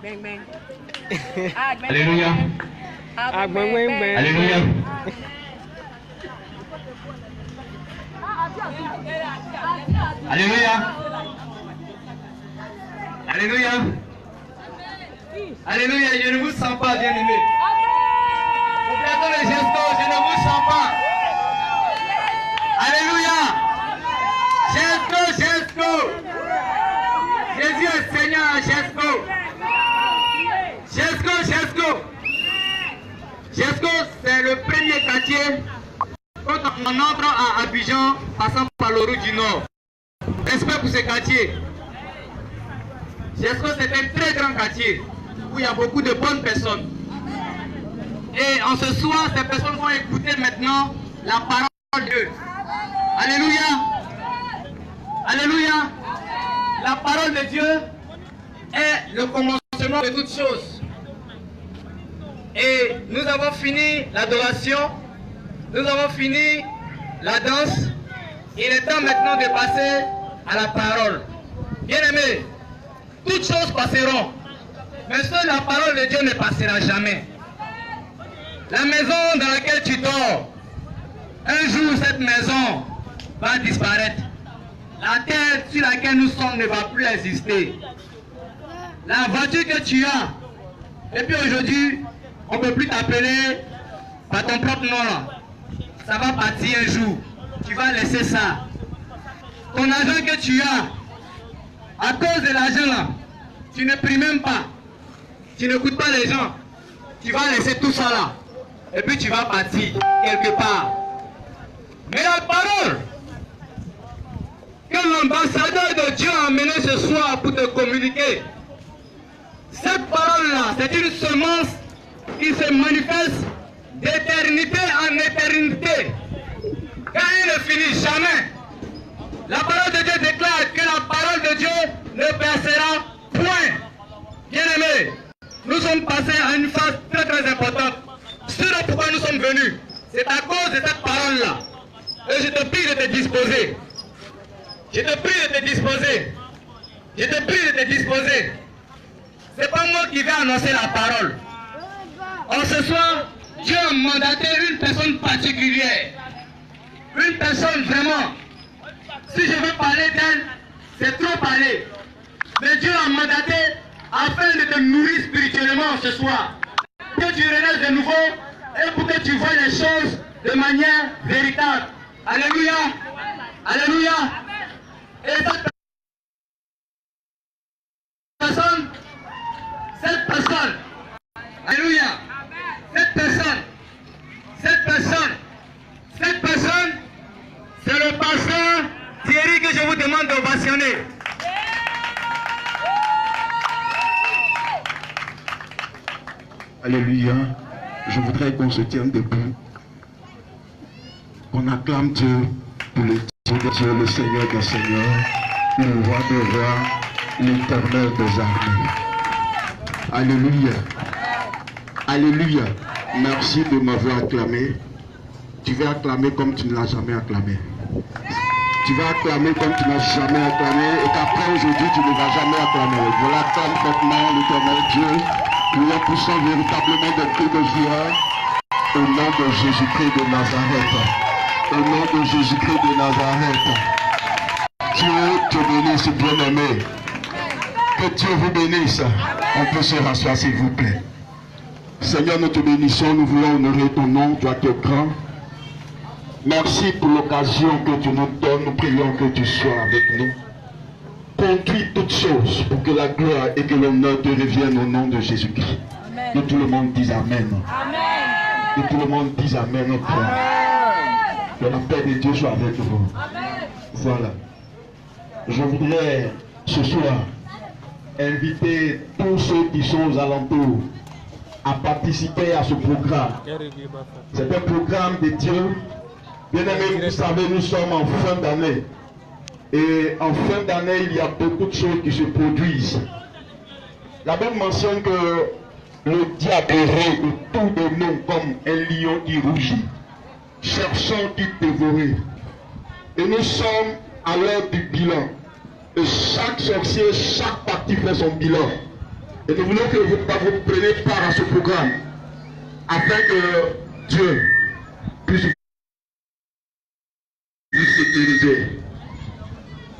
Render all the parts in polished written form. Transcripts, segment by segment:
Bang bang. Alléluia. Alléluia. Alléluia. Alléluia. Alléluia. Je ne vous sens pas, bien-aimé. Complétons les gestes, je ne vous sens pas. Alléluia. Gesto. Jésus est Seigneur, gesto. Jesco, c'est le premier quartier quand on entre à Abidjan, passant par le route du Nord. Respect pour ce quartier. Jesco, c'est un très grand quartier où il y a beaucoup de bonnes personnes. Et en ce soir, ces personnes vont écouter maintenant la parole de Dieu. Alléluia. Alléluia. La parole de Dieu est le commencement de toutes choses. Et nous avons fini l'adoration, nous avons fini la danse. Il est temps maintenant de passer à la parole. Bien-aimés, toutes choses passeront, mais seule la parole de Dieu ne passera jamais. La maison dans laquelle tu dors, un jour cette maison va disparaître. La terre sur laquelle nous sommes ne va plus exister. La voiture que tu as, depuis aujourd'hui, on ne peut plus t'appeler par ton propre nom là. Ça va partir un jour. Tu vas laisser ça. Ton argent que tu as, à cause de l'argent là, tu ne pries même pas. Tu n'écoutes pas les gens. Tu vas laisser tout ça là. Et puis tu vas partir quelque part. Mais la parole que l'ambassadeur de Dieu a amenée ce soir pour te communiquer, cette parole-là, c'est une semence qui se manifeste d'éternité en éternité. Car elle ne finit jamais. La parole de Dieu déclare que la parole de Dieu ne passera point. Bien-aimés, nous sommes passés à une phase très très importante. Ce pourquoi nous sommes venus, c'est à cause de cette parole-là. Et je te prie de te disposer. Je te prie de te disposer. Je te prie de te disposer. C'est pas moi qui vais annoncer la parole. En ce soir, Dieu a mandaté une personne particulière. Une personne vraiment. Si je veux parler d'elle, c'est trop parler. Mais Dieu a mandaté afin de te nourrir spirituellement ce soir. Que tu relèves de nouveau et pour que tu vois les choses de manière véritable. Alléluia. Alléluia. Et cette personne, alléluia, cette personne, c'est le pasteur Thierry que je vous demande d'ovationner. Alléluia. Je voudrais qu'on se tienne debout, qu'on acclame Dieu pour le Dieu de Dieu, le Seigneur des Seigneurs, le Roi des Rois, l'Éternel des armées. Alléluia. Alléluia. Merci de m'avoir acclamé. Tu vas acclamer comme tu ne l'as jamais acclamé. Tu vas acclamer comme tu n'as jamais acclamé et qu'après aujourd'hui tu ne vas jamais acclamer. Voilà, acclame maintenant l'Éternel Dieu. Nous poussons véritablement des cris de joie au nom de Jésus-Christ de Nazareth. Au nom de Jésus-Christ de Nazareth. Dieu te bénisse, bien-aimé. Que Dieu vous bénisse. On peut se rasseoir, s'il vous plaît. Seigneur, nous te bénissons, nous voulons honorer ton nom, toi qui es grand. Merci pour l'occasion que tu nous donnes. Nous prions que tu sois avec nous. Conduis toutes choses pour que la gloire et que l'honneur te reviennent au nom de Jésus-Christ. Que tout le monde dise Amen. Que tout le monde dise Amen. Que la paix de Dieu soit avec vous. Voilà. Je voudrais ce soir inviter tous ceux qui sont aux alentours à participer à ce programme. C'est un programme de Dieu. Bien aimé, vous savez, nous sommes en fin d'année. Et en fin d'année, il y a beaucoup de choses qui se produisent. La Bible mentionne que le diable est autour de nous comme un lion qui rougit. cherchant qui dévorer. Et nous sommes à l'heure du bilan. Et chaque sorcier, chaque parti fait son bilan. Et nous voulons que vous preniez part à ce programme afin que Dieu puisse vous sécuriser.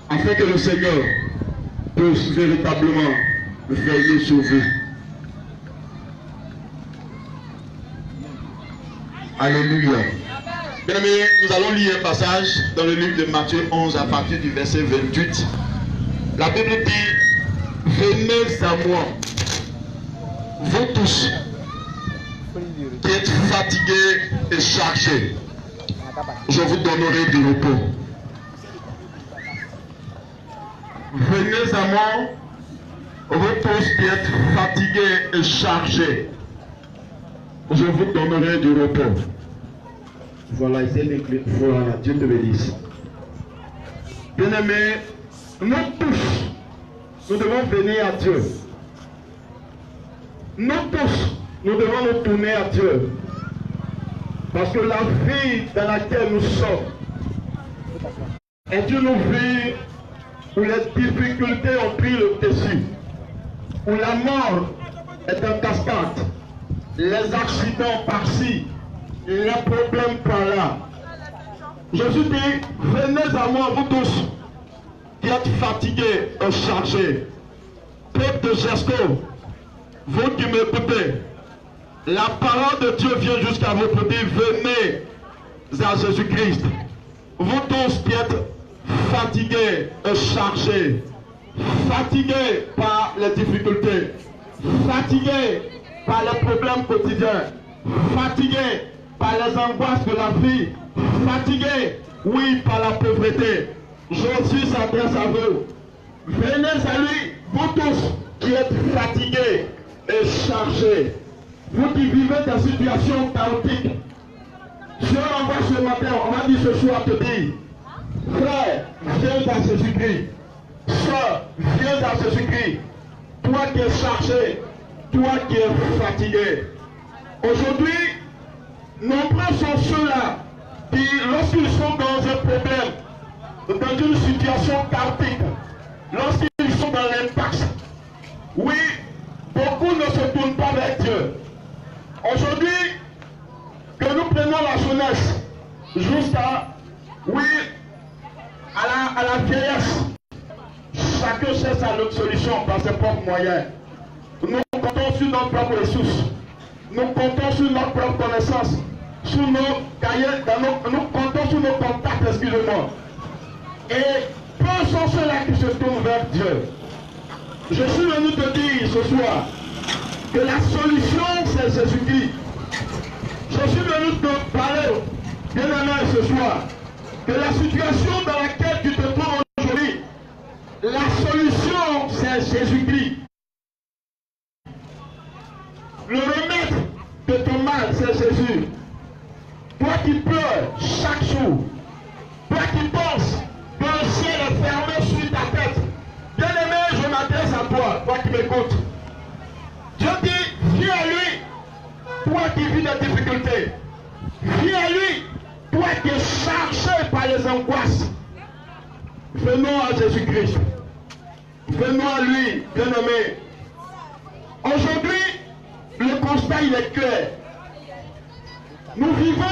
Afin que le Seigneur puisse véritablement veiller sur vous. Alléluia. Bien aimés, nous allons lire un passage dans le livre de Matthieu 11 à partir du verset 28. La Bible dit: venez à moi, vous tous qui êtes fatigués et chargés, je vous donnerai du repos. Venez à moi, vous tous qui êtes fatigués et chargés, je vous donnerai du repos. Voilà, voilà, Dieu te bénisse. Bien-aimés, nous tous, nous devons venir à Dieu. Nous tous, nous devons nous tourner à Dieu. Parce que la vie dans laquelle nous sommes est une vie où les difficultés ont pris le dessus, où la mort est en cascade, les accidents par-ci, les problèmes par-là. Jésus dit: venez à moi, vous tous qui êtes fatigués et chargés. Peuple de Gesco, vous qui m'écoutez, la parole de Dieu vient jusqu'à vous pour dire: venez à Jésus-Christ. Vous tous qui êtes fatigués et chargés, fatigués par les difficultés, fatigués par les problèmes quotidiens, fatigués par les angoisses de la vie, fatigués, oui, par la pauvreté. Jésus s'adresse à vous. Venez à lui, vous tous qui êtes fatigués et chargés. Vous qui vivez des situations chaotiques. Dieu envoie ce matin, on m'a dit ce soir te dire: frère, viens à Jésus-Christ. Soeur, viens à Jésus-Christ. Toi qui es chargé, toi qui es fatigué. Aujourd'hui, nombreux sont ceux-là qui, lorsqu'ils sont dans un problème, dans une situation chaotique, lorsqu'ils sont dans l'impasse, oui, beaucoup ne se tournent pas vers Dieu. Aujourd'hui, que nous prenons la jeunesse jusqu'à, oui, à la vieillesse, chacun cherche sa solution par ses propres moyens. Nous comptons sur nos propres ressources, nous comptons sur notre propre connaissance, sur nos cahiers, nous comptons sur nos contacts, excusez-moi. Et peu sont ceux-là qui se tournent vers Dieu. Je suis venu te dire ce soir que la solution c'est Jésus-Christ. Je suis venu te parler, bien aimé, ce soir, que la situation dans laquelle tu te trouves aujourd'hui, la solution c'est Jésus-Christ. Le remède de ton mal c'est Jésus. Toi qui pleures chaque jour, toi qui penses que le ciel est fermé sur ta tête, bien aimé, je m'adresse à toi, toi qui m'écoutes. Dieu dit: viens à lui, toi qui vis des difficultés. Viens à lui, toi qui es chargé par les angoisses. Venons à Jésus-Christ. Venons à lui, bien aimé. Aujourd'hui, le constat il est clair. Nous vivons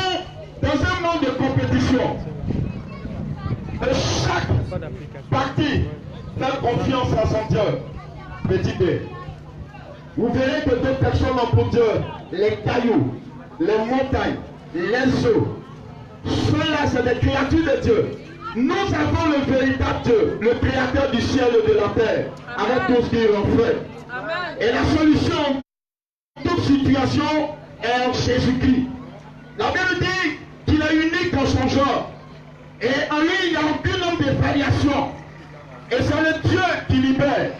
dans un monde de compétition. Et chaque parti fait confiance à son Dieu. Petit B. Vous verrez que d'autres personnes ont pour Dieu les cailloux, les montagnes, les eaux. Ceux-là, c'est des créatures de Dieu. Nous avons le véritable Dieu, le créateur du ciel et de la terre, avec tout ce qu'il en fait. Et la solution à toute situation est en Jésus-Christ. La Bible dit qu'il est unique dans son genre. Et en lui, il n'y a aucun nombre de variations. Et c'est le Dieu qui libère.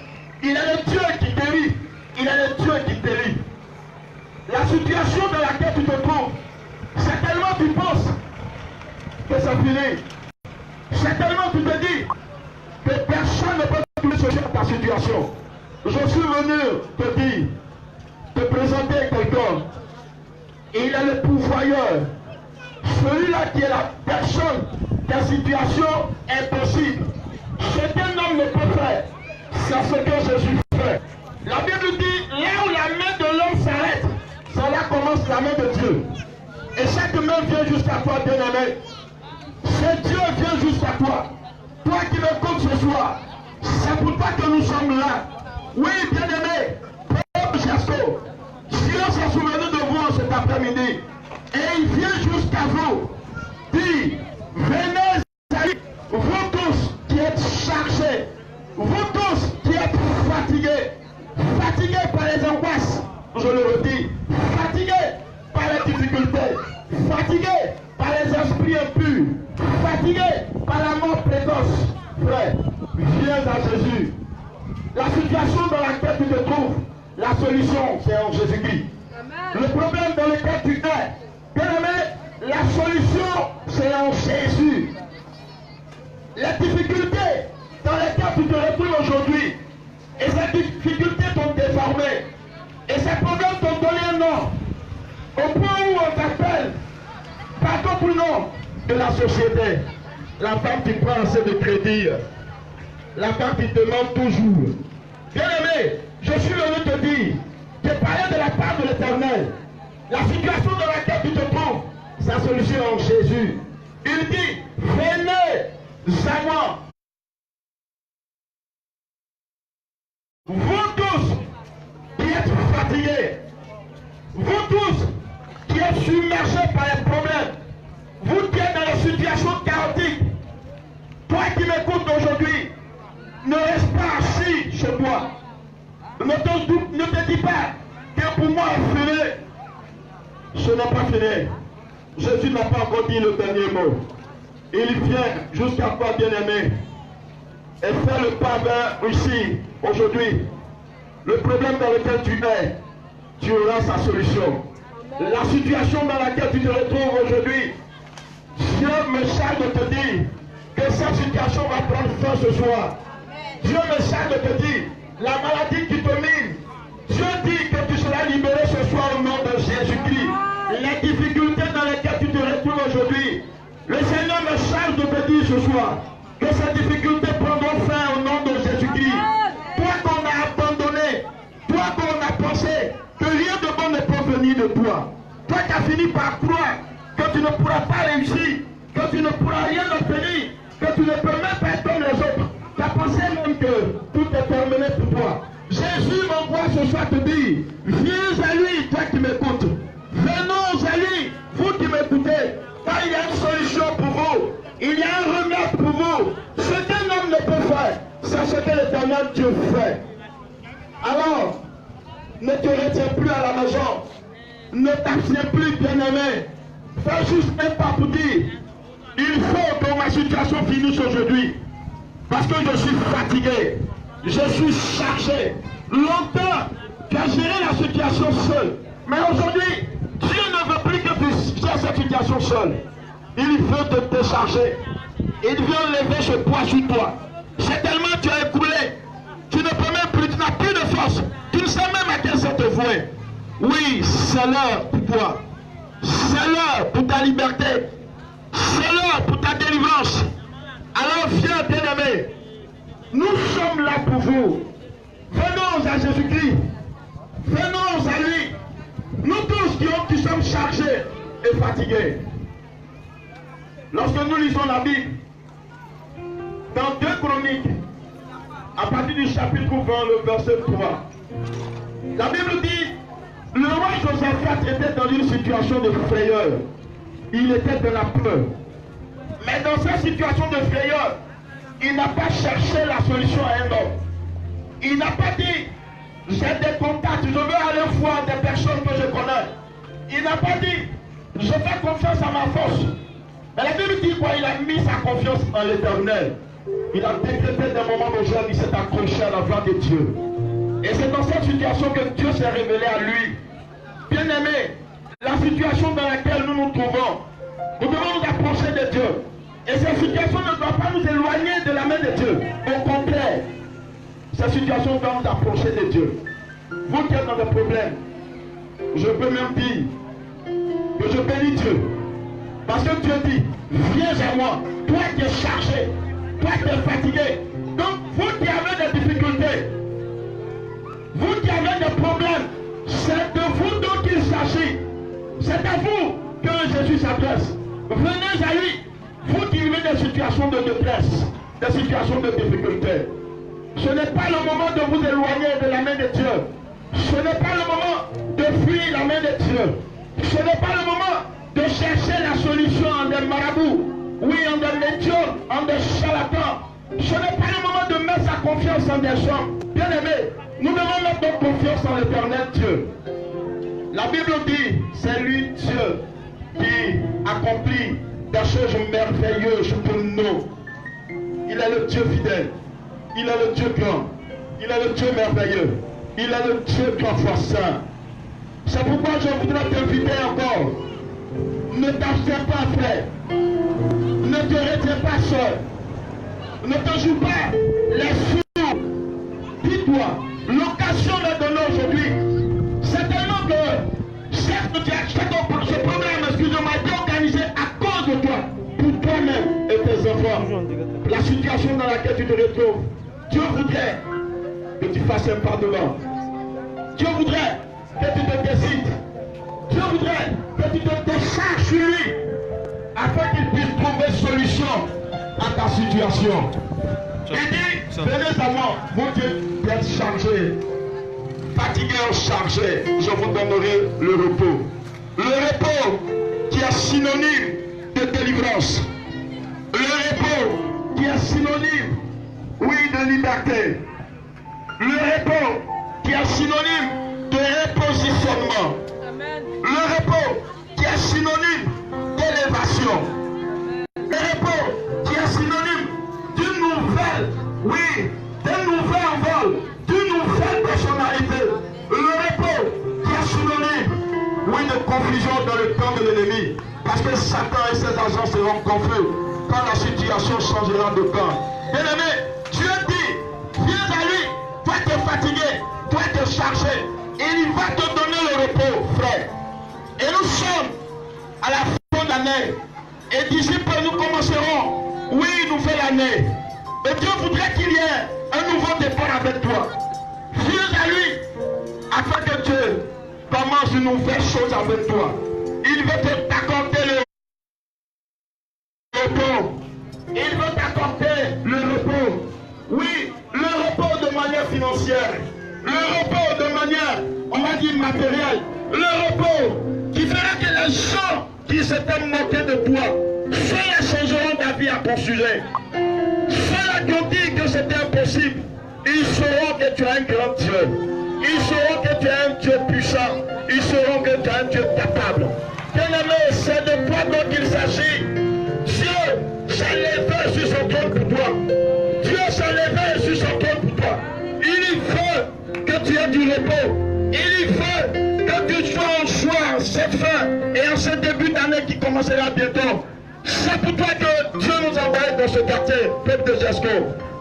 Il est le Dieu qui guérit. Il est le Dieu qui guérit. La situation dans laquelle tu te trouves, c'est tellement tu penses que c'est fini. C'est tellement tu te dis que personne ne peut te changer ta situation. Je suis venu te dire, te présenter quelqu'un. Il est le pourvoyeur. Celui-là Lazare qui est la personne, la situation impossible. Ce qu'un homme ne peut faire, c'est ce que Jésus fait. La Bible dit, là où la main de l'homme s'arrête, c'est là commence la main de Dieu. Et chaque main vient jusqu'à toi, bien-aimé. C'est Dieu vient jusqu'à toi. Toi qui m'écoutes ce soir, c'est pour toi que nous sommes là. Oui, bien-aimé, Paul Jasco, Dieu s'est souvenu de vous cet après-midi. Et il vient jusqu'à vous. Dit, venez à lui, vous tous qui êtes chargés, vous tous qui êtes fatigués, fatigués par les angoisses, je le redis, fatigués par les difficultés, fatigués par les esprits impurs, fatigués par la mort précoce. Frère, viens à Jésus. La situation dans laquelle tu te trouves, la solution, c'est en Jésus-Christ. Le problème dans lequel tu es, bien aimé, la solution, c'est en Jésus. Les difficultés dans lesquelles tu te retrouves aujourd'hui, et ces difficultés t'ont déformé, et ces problèmes t'ont donné un nom, au point où on t'appelle par d'autres noms de la société. La femme qui prend assez de crédit, la femme qui te demande toujours. Bien aimé, je suis venu te dire, te parler de la part de l'Éternel. La situation dans laquelle tu te trouves, sa solution en Jésus. Il dit, venez à moi. Vous tous qui êtes fatigués, vous tous qui êtes submergés par les problèmes, vous qui êtes dans des situations chaotiques, toi qui m'écoutes aujourd'hui, ne reste pas assis chez toi. Ne te dis pas que pour moi est fini. Ce n'est pas fini. Jésus n'a pas encore dit le dernier mot. Il vient jusqu'à toi, bien-aimé, et fais le pas vers ici, aujourd'hui. Le problème dans lequel tu es, tu auras sa solution. La situation dans laquelle tu te retrouves aujourd'hui, Dieu me charge de te dire que cette situation va prendre fin ce soir. Dieu me charge de te dire, la maladie qui te mine, Dieu dit que tu seras libéré ce soir au nom de Jésus-Christ. Les difficultés dans lesquelles tu te retrouves aujourd'hui, le Seigneur me charge de te dire ce soir que ces difficultés prendront fin au nom de Jésus-Christ. Toi qu'on a abandonné, toi qu'on a pensé que rien de bon ne peut venir de toi, toi qui as fini par croire que tu ne pourras pas réussir, que tu ne pourras rien obtenir, que tu ne peux même pas être comme les autres, tu as pensé même que tout est terminé pour toi. Jésus m'envoie ce soir te dire, viens à lui, toi qui m'écoutes. Venons à lui, vous qui m'écoutez. Car il y a une solution pour vous. Il y a un remède pour vous. Ce qu'un homme ne peut faire, c'est ce que l'Éternel Dieu fait. Alors, ne te retiens plus à la maison. Ne t'abstiens plus, bien-aimé. Fais juste un pas pour dire, il faut que ma situation finisse aujourd'hui. Parce que je suis fatigué. Je suis chargé. Longtemps, tu as géré la situation seul. Mais aujourd'hui, Dieu ne veut plus que tu gères cette situation seul. Il veut te décharger. Il vient lever ce poids sur toi. C'est tellement tu as écoulé. Tu ne peux même plus, tu n'as plus de force. Tu ne sais même à quel sens te vouer. Oui, c'est l'heure pour toi. C'est l'heure pour ta liberté. C'est l'heure pour ta délivrance. Alors viens, bien-aimé. Nous sommes là pour vous. Venons à Jésus-Christ. Venons à lui. Nous tous qui sommes chargés et fatigués. Lorsque nous lisons la Bible, dans 2 Chroniques, à partir du chapitre 20, le verset 3, la Bible dit, le roi Josaphat était dans une situation de frayeur. Il était de la peur. Mais dans cette situation de frayeur, il n'a pas cherché la solution à un homme. Il n'a pas dit, j'ai des contacts, je veux aller voir des personnes que je connais. Il n'a pas dit, je fais confiance à ma force. Mais la Bible dit quoi? Il a mis sa confiance en l'Éternel. Il a décrété des moments de joie, il s'est accroché à la voix de Dieu. Et c'est dans cette situation que Dieu s'est révélé à lui. Bien-aimé, la situation dans laquelle nous nous trouvons, nous devons nous approcher de Dieu. Et cette situation ne doit pas nous éloigner de la main de Dieu. Au contraire, cette situation doit nous approcher de Dieu. Vous qui êtes dans des problèmes, je peux même dire que je bénis Dieu. Parce que Dieu dit, viens à moi, toi qui es chargé, toi qui es fatigué. Donc vous qui avez des difficultés, vous qui avez des problèmes, c'est de vous dont il s'agit. C'est à vous que Jésus s'adresse. Venez à lui, vous qui vivez des situations de détresse, des situations de difficulté. Ce n'est pas le moment de vous éloigner de la main de Dieu. Ce n'est pas le moment de fuir la main de Dieu. Ce n'est pas le moment de chercher la solution en des marabouts, oui, en des médiums, en des charlatans. Ce n'est pas le moment de mettre sa confiance en des gens. Bien aimé, nous devons mettre notre confiance en l'éternel Dieu. La Bible dit, c'est lui Dieu qui accomplit des choses merveilleuses pour nous. Il est le Dieu fidèle. Il est le Dieu grand. Il est le Dieu merveilleux. Il est le Dieu 3 fois saint. C'est pourquoi je voudrais t'inviter encore. Ne t'abstiens pas, frère. Ne te retiens pas seul. Ne te joue pas les sourds. Dis-toi, l'occasion est donnée aujourd'hui. C'est tellement que ce programme, excusez-moi, est organisé à cause de toi, pour toi-même et tes enfants. La situation dans laquelle tu te retrouves, Dieu voudrait que tu fasses un pas devant. Dieu voudrait que tu te décides. Dieu voudrait que tu te décharges sur lui, afin qu'il puisse trouver solution à ta situation. Il dit, venez à moi, vous qui êtes chargés, fatigués ou chargés, je vous donnerai le repos. Le repos qui est synonyme de délivrance. Le repos qui est synonyme, oui, de liberté. Le repos qui est synonyme de repositionnement. Amen. Le repos qui est synonyme d'élévation. Le repos qui est synonyme d'une nouvelle, oui, d'un nouvel vol, d'une nouvelle personnalité. Le repos qui est synonyme, oui, de confusion dans le camp de l'ennemi. Parce que Satan et ses agents seront confus quand la situation changera de camp. Bien aimé, Dieu dit, viens à lui, toi qui es fatigué, toi qui es chargé, et il va te donner le repos, frère. Et nous sommes à la fin de l'année. Et d'ici peu, nous commencerons, oui, une nouvelle année. Et Dieu voudrait qu'il y ait un nouveau départ avec toi. Viens à lui, afin que Dieu commence une nouvelle chose avec toi. Il veut t'accorder le repos. Il veut t'accorder le repos. Oui, le repos de manière financière. Le repos de manière, on va dire, matérielle. Le repos qui fera que les gens qui s'étaient moqués de toi, ceux-là changeront d'avis à ton sujet. Ceux-là qui ont dit que c'était impossible, ils sauront que tu as un grand Dieu. Ils sauront que tu es un Dieu puissant. Ils sauront que tu es un Dieu capable. Bien-aimé, c'est de toi dont il s'agit. Dieu s'est levé sur son trône pour toi. Dieu s'est levé sur son trône pour toi. Il veut que tu aies du repos. Il veut que tu sois en joie en cette fin et en ce début d'année qui commencera bientôt. C'est pour toi que Dieu nous a envoyé dans ce quartier, peuple de Jesco.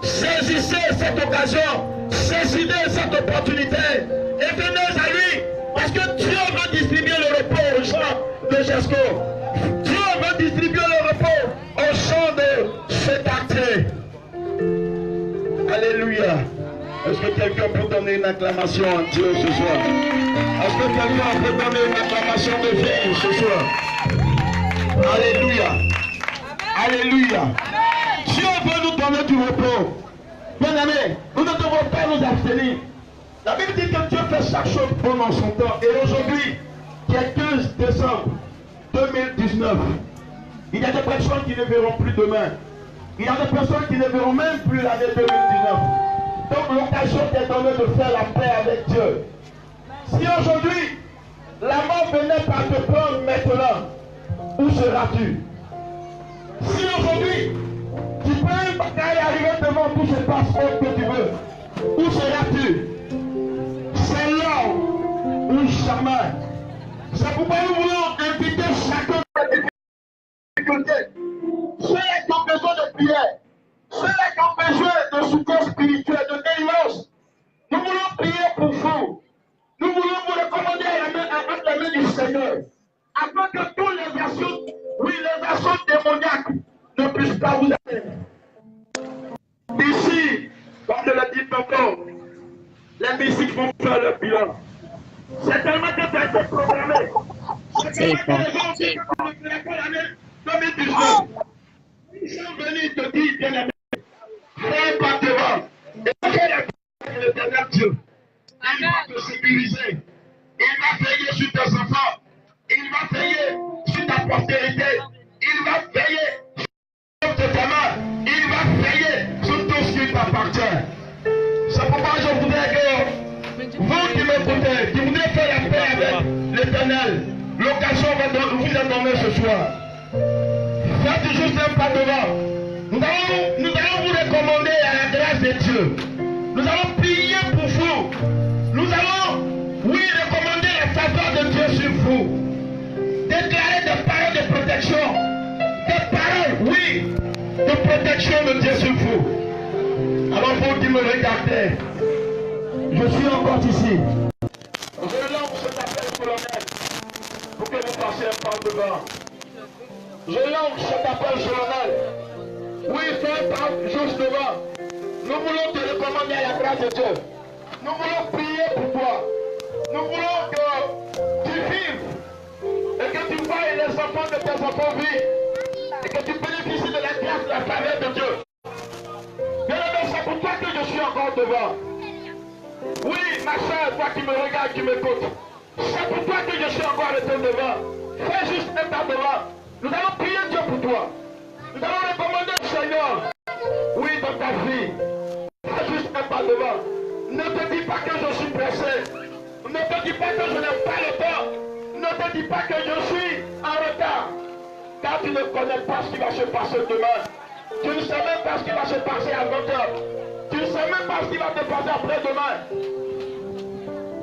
Saisissez cette occasion. Saisissez cette opportunité et venez à lui, parce que Dieu veut distribuer le repos aux gens de Jesco. Dieu veut distribuer le repos aux gens de ce quartier. Alléluia. Est-ce que quelqu'un peut donner une acclamation à Dieu ce soir? Est-ce que quelqu'un peut donner une acclamation de vie ce soir? Alléluia. Alléluia. Dieu veut nous donner du repos. Bien aimé, nous ne devons pas nous abstenir. La Bible dit que Dieu fait chaque chose pendant son temps. Et aujourd'hui, qui est 15 décembre 2019, il y a des personnes qui ne verront plus demain. Il y a des personnes qui ne verront même plus l'année 2019. Donc l'occasion t'est donnée de faire la paix avec Dieu. Si aujourd'hui, la mort venait par te prendre maintenant, où seras-tu? Si aujourd'hui, tu peux arriver devant tout ce passeport que tu veux, où seras-tu? C'est là ou jamais. C'est pourquoi nous voulons inviter chacun à la difficulté. Ceux-là qui ont besoin de prière, ceux-là qui ont besoin de soutien spirituel, de délivrance, nous voulons prier pour vous. Nous voulons vous recommander à la main du Seigneur, afin que tous les versions, oui, les façon démoniaque ne puisse pas vous atteindre. Ici, comme je l'ai dit tantôt, les mystiques vont faire le bilan. C'est tellement que ça a été programmé. C'est tellement que les gens ont dit que tu ne feras pas l'année 2019. Ils sont venus te dire, bien aimé, fais pas devant. Et fais la l'éternel Dieu. Il va te sécuriser. Il va veiller sur tes enfants. Il va veiller sur ta postérité. Il va veiller sur tes gamins. Il va veiller sur tout ce qui t'appartient. C'est pourquoi je voudrais que vous qui m'écoutez, qui voulez faire la paix avec l'Éternel, l'occasion vous est donnée ce soir. Faites juste un pas devant. Nous allons vous recommander à la grâce de Dieu. Nous allons prier pour vous. Nous allons, oui, recommander la faveur de Dieu sur vous. Déclarer des paroles de protection. Des paroles, oui, de protection de Dieu sur vous. Alors vous qui me regardez, je suis encore ici. Je lance cet appel solennel pour que vous passiez un pas devant. Je lance cet appel solennel. Oui, fais un pas juste devant. Nous voulons te recommander à la grâce de Dieu. Nous voulons prier pour toi. Nous voulons que tu vives et que tu vois les enfants de tes enfants vivent et que tu bénéficies de la grâce, de la faveur de Dieu. Bien-aimé, c'est pour toi que je suis encore devant. Oui, ma soeur, toi qui me regardes, qui m'écoute, c'est pour toi que je suis encore resté devant. Fais juste un pas devant. Nous allons prier Dieu pour toi. Nous allons recommander le Seigneur. Oui, dans ta vie. Fais juste un pas devant. Ne te dis pas que je suis pressé. Ne te dis pas que je n'ai pas le temps. Ne te dis pas que je suis en retard. Car tu ne connais pas ce qui va se passer demain. Tu ne sais même pas ce qui va se passer à 20h. Tu ne sais même pas ce qui va te passer après-demain.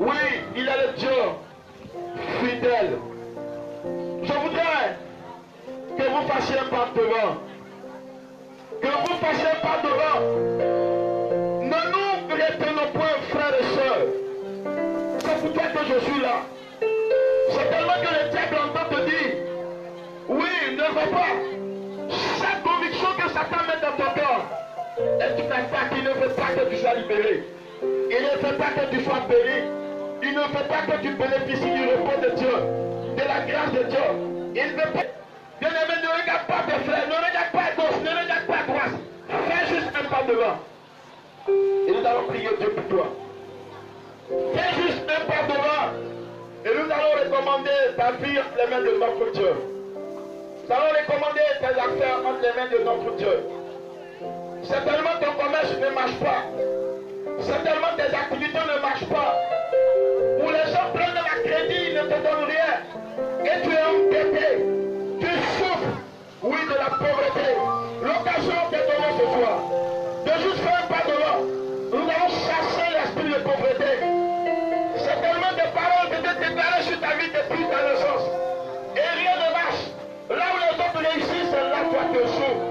Oui, il est le Dieu fidèle. Je voudrais que vous fassiez un pas devant. Que vous fassiez un pas devant. Ne nous retenons point, frères et sœurs. C'est pour toi que je suis là. C'est tellement que le diable entend te dire, oui, ne va pas. Chaque conviction que Satan met dans ton cœur, et tu n'as pas qu'il ne veut pas que tu sois libéré. Il ne veut pas que tu sois béni. Il ne veut pas que tu bénéficies du repos de Dieu, de la grâce de Dieu. Il ne veut pas. Bien-aimé, ne regarde pas tes frères, ne regarde pas à gauche, ne regarde pas à droite. Fais juste un pas devant. Et nous allons prier Dieu pour toi. Fais juste un pas devant. Et nous allons recommander ta vie entre les mains de notre Dieu. Nous allons recommander tes affaires entre les mains de notre Dieu. Certainement ton commerce ne marche pas. Certainement tes activités ne marchent pas. Où les gens prennent la crédit, ils ne te donnent rien. Et tu es endetté. Tu souffres, oui, de la pauvreté. L'occasion de donnée ce soir. De juste faire un pas devant. Nous allons chasser l'esprit de pauvreté. C'est tellement de paroles que tu déclarées sur ta vie depuis ta naissance. Et rien ne marche. Là où les autres réussissent, c'est là toi tu souffres.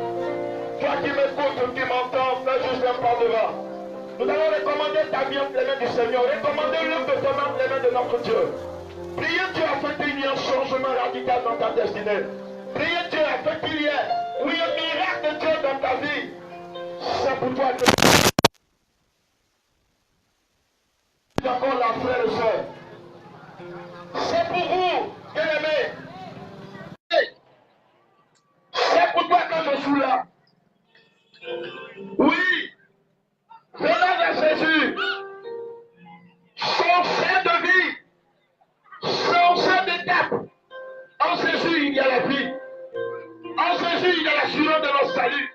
Toi qui m'écoutes, qui m'entends, fais juste un pas devant. Nous allons recommander ta vie entre les mains du Seigneur. Recommander l'œuvre de ton âme entre les mains de notre Dieu. Priez Dieu afin qu'il y ait un changement radical dans ta destinée. Priez Dieu afin qu'il y ait, oui, un miracle de Dieu dans ta vie. C'est pour toi que tu encore la frère et soeur. C'est pour vous, bien-aimés. C'est pour toi que je suis là. Oui. Venant à Jésus, son fait de vie, son fait d'étape. En Jésus, il y a la vie. En Jésus, il y a l'assurance de notre salut.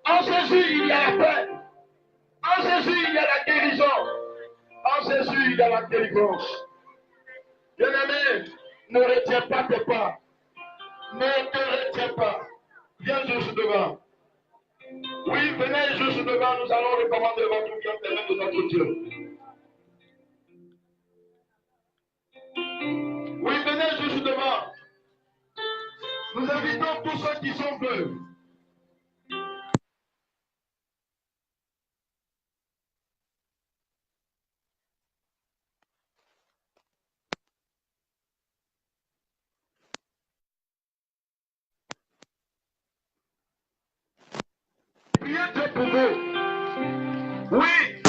En Jésus, il y a la paix. En Jésus, il y a la guérison. En Jésus, il y a la délivrance. Bien-aimé, ne retiens pas tes pas. Ne te retiens pas. Viens juste devant. Oui, venez juste devant, nous allons recommander votre vie entre les mains de notre Dieu. Oui, venez juste devant. Nous invitons tous ceux qui sont venus. prier Dieu pour vous. Oui,